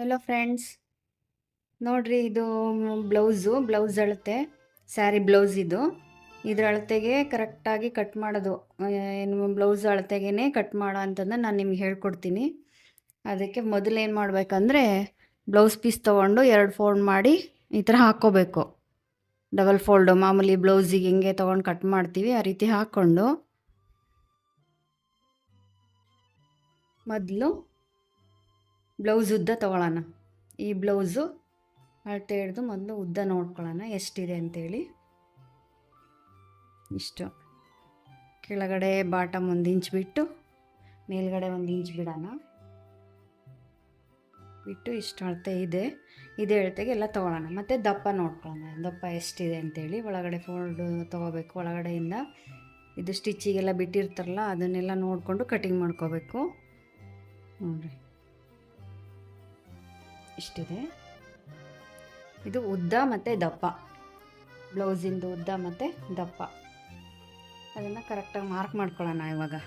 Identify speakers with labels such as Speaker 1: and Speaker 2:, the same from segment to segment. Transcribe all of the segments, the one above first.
Speaker 1: Hello friends, ನೋಡ್ರಿ ಇದು blouse ಅಳತೆ ಸ್ಯಾರಿ ಬ್ಲೌಸ್ ಇದು. ಇದ್ರ ಅಳತೆಗೆ ಕರೆಕ್ಟಾಗಿ ಕಟ್ ಮಾಡೋದು. ಏನು ಬ್ಲೌಸ್ ಅಳತೆಗೇ ಕಟ್ ಮಾಡೋ ಅಂತಂದು ನಾನು ನಿಮ್ಗೆ ಹೇಳ್ಕೊಡ್ತೀನಿ. ಅದಕ್ಕೆ ಮೊದಲು ಏನು ಮಾಡಬೇಕಂದ್ರೆ ಬ್ಲೌಸ್ ಪೀಸ್ ತೊಗೊಂಡು 2 ಫೋಲ್ಡ್ ಮಾಡಿ ಈ ಥರ ಹಾಕ್ಕೋಬೇಕು. ಡಬಲ್ ಫೋಲ್ಡು ಮಾಮೂಲಿ ಬ್ಲೌಸಿಗೆ ಹಿಂಗೆ ತೊಗೊಂಡು ಕಟ್ ಮಾಡ್ತೀವಿ ಆ ರೀತಿ ಹಾಕ್ಕೊಂಡು ಮೊದಲು ಬ್ಲೌಸ್ ಉದ್ದ ತೊಗೊಳ್ಳೋಣ. ಈ ಬ್ಲೌಸು ಅಳತೆ ಹಿಡ್ದು ಮೊದಲು ಉದ್ದ ನೋಡ್ಕೊಳ್ಳೋಣ ಎಷ್ಟಿದೆ ಅಂತೇಳಿ. ಇಷ್ಟು ಕೆಳಗಡೆ ಬಾಟಮ್ 1 ಇಂಚ್ ಬಿಟ್ಟು ಮೇಲ್ಗಡೆ 1 ಇಂಚ್ ಬಿಡೋಣ. ಬಿಟ್ಟು ಇಷ್ಟು ಅಳತೆ ಇದೆ. ಇದೇ ಅಳತೆಗೆ ಎಲ್ಲ ತೊಗೊಳ್ಳೋಣ. ಮತ್ತು ದಪ್ಪ ನೋಡ್ಕೊಳ್ಳೋಣ, ದಪ್ಪ ಎಷ್ಟಿದೆ ಅಂತೇಳಿ. ಒಳಗಡೆ ಫೋಲ್ಡ್ ತೊಗೋಬೇಕು. ಒಳಗಡೆಯಿಂದ ಇದು ಸ್ಟಿಚ್ಚಿಗೆಲ್ಲ ಬಿಟ್ಟಿರ್ತಾರಲ್ಲ ಅದನ್ನೆಲ್ಲ ನೋಡಿಕೊಂಡು ಕಟಿಂಗ್ ಮಾಡ್ಕೋಬೇಕು. ನೋಡಿರಿ ಇಷ್ಟಿದೆ. ಇದು ಉದ್ದ ಮತ್ತು ದಪ್ಪ, ಬ್ಲೌಸಿಂದು ಉದ್ದ ಮತ್ತು ದಪ್ಪ ಅದನ್ನು ಕರೆಕ್ಟಾಗಿ ಮಾರ್ಕ್ ಮಾಡ್ಕೊಳ್ಳೋಣ. ಇವಾಗ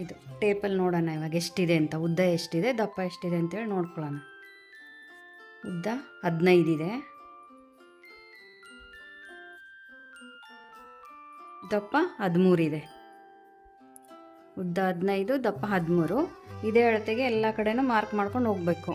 Speaker 1: ಇದು ಟೇಪಲ್ಲಿ ನೋಡೋಣ ಇವಾಗ ಎಷ್ಟಿದೆ ಅಂತ, ಉದ್ದ ಎಷ್ಟಿದೆ ದಪ್ಪ ಎಷ್ಟಿದೆ ಅಂತೇಳಿ ನೋಡ್ಕೊಳ್ಳೋಣ. ಉದ್ದ 15 ಇದೆ, ದಪ್ಪ 13 ಇದೆ. ಉದ್ದ 15 ದಪ್ಪ 13. ಇದೇ ಅಳತೆಗೆ ಎಲ್ಲ ಕಡೆನೂ ಮಾರ್ಕ್ ಮಾಡ್ಕೊಂಡು ಹೋಗಬೇಕು.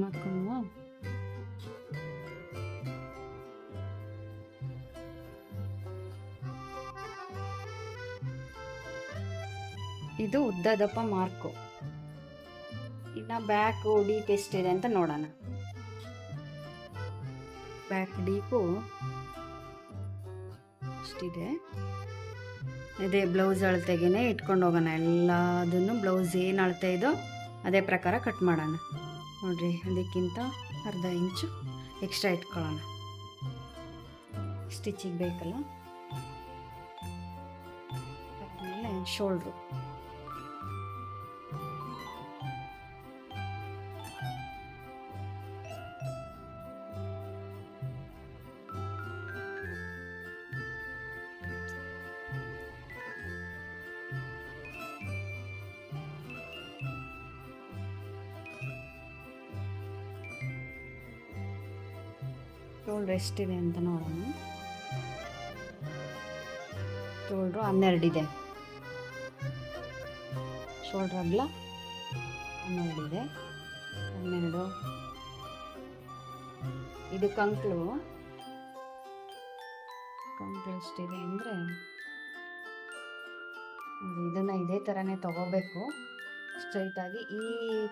Speaker 1: ಮಾಡ್ಕೊಂಡು ಇದು ಉದ್ದ ದಪ್ಪ ಮಾರ್ಕು. ಇನ್ನು ಬ್ಯಾಕು ಡೀಪ್ ಎಷ್ಟಿದೆ ಅಂತ ನೋಡೋಣ. ಬ್ಯಾಕ್ ಡೀಪು ಇಷ್ಟಿದೆ. ಅದೇ ಬ್ಲೌಸ್ ಅಳತೆಗೇ ಇಟ್ಕೊಂಡು ಹೋಗೋಣ. ಎಲ್ಲದನ್ನು ಬ್ಲೌಸ್ ಏನು ಅಳತೆ ಇದೋ ಅದೇ ಪ್ರಕಾರ ಕಟ್ ಮಾಡೋಣ. ನೋಡಿರಿ, ಅದಕ್ಕಿಂತ ಅರ್ಧ ಇಂಚು ಎಕ್ಸ್ಟ್ರಾ ಇಟ್ಕೊಳ್ಳೋಣ, ಸ್ಟಿಚಿಗೆ ಬೇಕಲ್ಲ. ಆಮೇಲೆ ಶೋಲ್ಡ್ರು ಶೋಲ್ಡ್ರ್ ಎಷ್ಟಿದೆ ಅಂತ ನೋಡೋಣ. ಶೋಲ್ಡ್ರು 12 ಇದೆ. ಶೋಲ್ಡ್ರ್ ಅಗಲ 12 ಇದೆ. 12. ಇದು ಕಂಕ್ಳು ಎಷ್ಟಿದೆ ಅಂದರೆ ಇದನ್ನು ಇದೇ ಥರನೇ ತಗೋಬೇಕು. ಸ್ಟ್ರೈಟಾಗಿ ಈ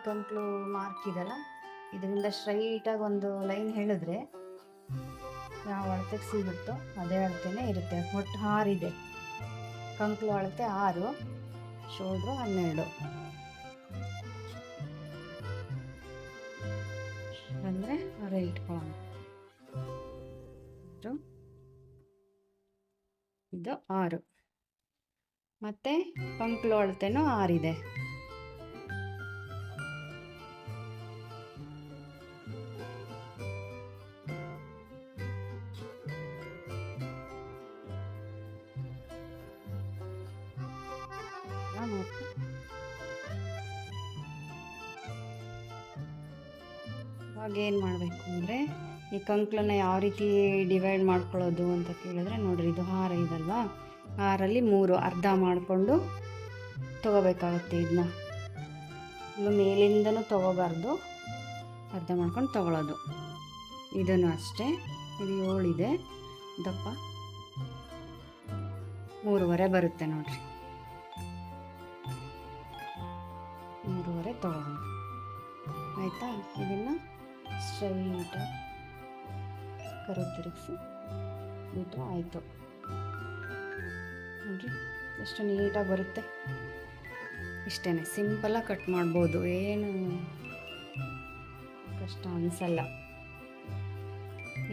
Speaker 1: ಕಂಕ್ಳು ಮಾರ್ಕ್ ಇದೆಲ್ಲ ಇದರಿಂದ ಸ್ಟ್ರೈಟಾಗಿ ಒಂದು ಲೈನ್ ಹೇಳಿದ್ರೆ ಯಾವ ಅಳತೆಗೆ ಸಿಗುತ್ತೋ ಅದೇ ಅಳತೆನೇ ಇರುತ್ತೆ. ಒಟ್ಟು 6 ಇದೆ. ಕಂಕ್ಳು ಅಳತೆ 6, ಶೋಲ್ಡ್ರು 12 ಅಂದರೆ ಅರೆ ಇಟ್ಕೊಳ್ಳೋಣ. ಇದು 6 ಮತ್ತು ಕಂಕ್ಳು ಅಳತೆನೂ 6 ಇದೆ. ಇವಾಗ ಏನು ಮಾಡಬೇಕು ಅಂದರೆ ಈ ಕಂಕ್ಳನ್ನ ಯಾವ ರೀತಿ ಡಿವೈಡ್ ಮಾಡ್ಕೊಳ್ಳೋದು ಅಂತ ಕೇಳಿದ್ರೆ ನೋಡಿರಿ, ಇದು 6 ಇದಲ್ವಾ, 6ರಲ್ಲಿ 3 ಅರ್ಧ ಮಾಡಿಕೊಂಡು ತೊಗೋಬೇಕಾಗುತ್ತೆ. ಇದನ್ನ ಇನ್ನು ಮೇಲಿಂದನೂ ತೊಗೋಬಾರ್ದು, ಅರ್ಧ ಮಾಡ್ಕೊಂಡು ತೊಗೊಳ್ಳೋದು. ಇದನ್ನು ಅಷ್ಟೇ. ಇದು 7 ಇದೆ, ದಪ್ಪ 3.5 ಬರುತ್ತೆ ನೋಡಿರಿ. 3.5 ತೊಗೊಳ್ಳೋಣ. ಆಯಿತಾ? ಇದನ್ನು ಸ್ಟ್ರೈಟಾಗಿ ಕರು ತಿರುಗಿಸಿ ಬಿಟ್ಟರೆ ಆಯಿತು. ನೋಡಿರಿ ಎಷ್ಟು ನೀಟಾಗಿ ಬರುತ್ತೆ. ಇಷ್ಟೇ, ಸಿಂಪಲಾಗಿ ಕಟ್ ಮಾಡ್ಬೋದು, ಏನು ಕಷ್ಟ ಅನಿಸಲ್ಲ.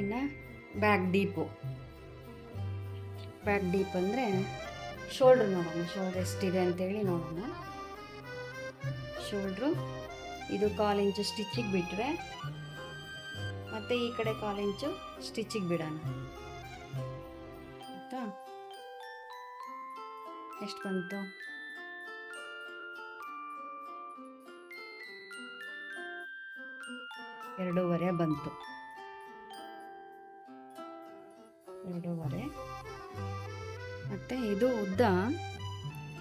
Speaker 1: ಇನ್ನು ಬ್ಯಾಕ್ ಡೀಪ್ ಅಂದರೆ ಶೋಲ್ಡ್ರ್ ನೋಡೋಣ. ಶೋಲ್ಡ್ರ್ ಎಷ್ಟಿದೆ ಅಂತೇಳಿ ನೋಡೋಣ. ಶೋಲ್ಡ್ರು ಇದು 1/4 ಇಂಚು ಸ್ಟಿಚ್ಚಿಗೆ ಬಿಟ್ಟರೆ, ಮತ್ತು ಈ ಕಡೆ 1/4 ಇಂಚು ಸ್ಟಿಚ್ಚಿಗೆ ಬಿಡೋಣ ಆಯಿತಾ. ಎಷ್ಟು ಬಂತು? 2.5 ಬಂತು. 2.5. ಮತ್ತು ಇದು ಉದ್ದ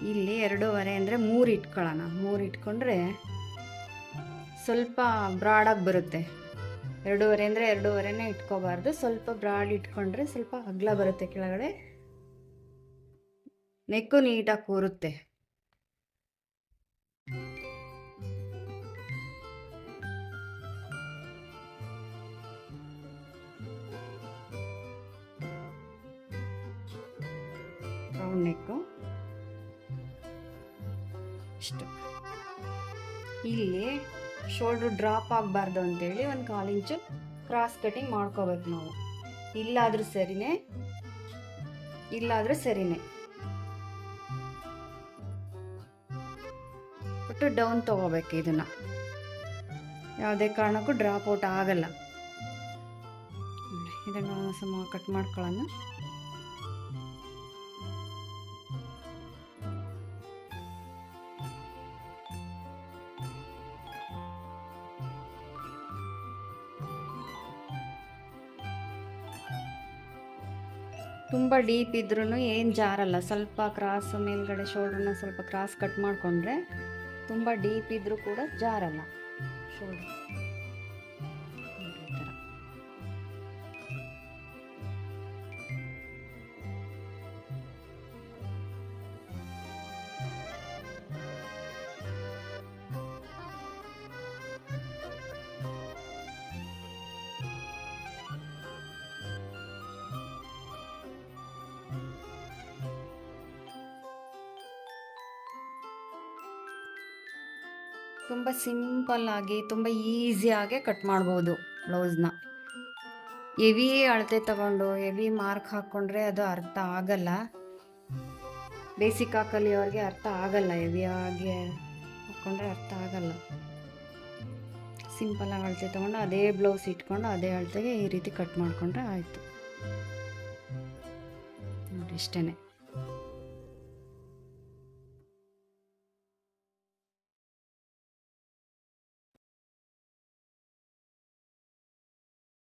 Speaker 1: ಇಲ್ಲಿ 2.5 ಅಂದರೆ 3 ಇಟ್ಕೊಳ್ಳೋಣ. 3 ಇಟ್ಕೊಂಡ್ರೆ ಸ್ವಲ್ಪ ಬ್ರಾಡಾಗಿ ಬರುತ್ತೆ. 2.5 ಅಂದರೆ 2.5ನೇ ಇಟ್ಕೋಬಾರ್ದು, ಸ್ವಲ್ಪ ಬ್ರಾಡ್ ಇಟ್ಕೊಂಡ್ರೆ ಸ್ವಲ್ಪ ಅಗಲ ಬರುತ್ತೆ ಕೆಳಗಡೆ, ನೆಕ್ಕು ನೀಟಾಗಿ ಕೂರುತ್ತೆ. ರೌಂಡ್ ನೆಕ್ಕು ಇಷ್ಟು. ಇಲ್ಲಿ ಶೋಲ್ಡ್ರು ಡ್ರಾಪ್ ಆಗಬಾರ್ದು ಅಂತೇಳಿ 1/4 ಇಂಚು ಕ್ರಾಸ್ ಕಟಿಂಗ್ ಮಾಡ್ಕೋಬೇಕು ನಾವು. ಇಲ್ಲಾದರೂ ಸರಿನೇ ಒಟ್ಟು ಡೌನ್ ತೊಗೋಬೇಕು. ಇದನ್ನು ಯಾವುದೇ ಕಾರಣಕ್ಕೂ ಡ್ರಾಪ್ ಔಟ್ ಆಗಲ್ಲ. ಇದನ್ನು ಸಮ ಕಟ್ ಮಾಡ್ಕೊಳ್ಳೋಣ. ತುಂಬ ಡೀಪ್ ಇದ್ರೂ ಏನು ಜಾರಲ್ಲ. ಸ್ವಲ್ಪ ಕ್ರಾಸ್ ಮೇಲ್ಗಡೆ ಶೋಲ್ಡ್ರನ್ನ ಸ್ವಲ್ಪ ಕ್ರಾಸ್ ಕಟ್ ಮಾಡಿಕೊಂಡ್ರೆ ತುಂಬ ಡೀಪ್ ಇದ್ದರೂ ಕೂಡ ಜಾರಲ್ಲ ಶೋಲ್ಡ್ರ್. ಈ ಥರ ತುಂಬ ಸಿಂಪಲ್ಲಾಗಿ ತುಂಬ ಈಸಿಯಾಗೆ ಕಟ್ ಮಾಡ್ಬೋದು ಬ್ಲೌಸ್ನ. ಹೆವಿ ಅಳತೆ ತಗೊಂಡು ಹೆವಿ ಮಾರ್ಕ್ ಹಾಕ್ಕೊಂಡ್ರೆ ಅದು ಅರ್ಥ ಆಗಲ್ಲ. ಬೇಸಿಕ್ ಕಲಿಯೋರಿಗೆ ಅರ್ಥ ಆಗಲ್ಲ. ಹೆವಿಯಾಗಿ ಹಾಕ್ಕೊಂಡ್ರೆ ಅರ್ಥ ಆಗಲ್ಲ. ಸಿಂಪಲ್ಲಾಗಿ ಅಳತೆ ತೊಗೊಂಡು ಅದೇ ಬ್ಲೌಸ್ ಇಟ್ಕೊಂಡು ಅದೇ ಅಳತೆಗೆ ಈ ರೀತಿ ಕಟ್ ಮಾಡಿಕೊಂಡ್ರೆ ಆಯಿತು ನೋಡಿ. ಇಷ್ಟೇ.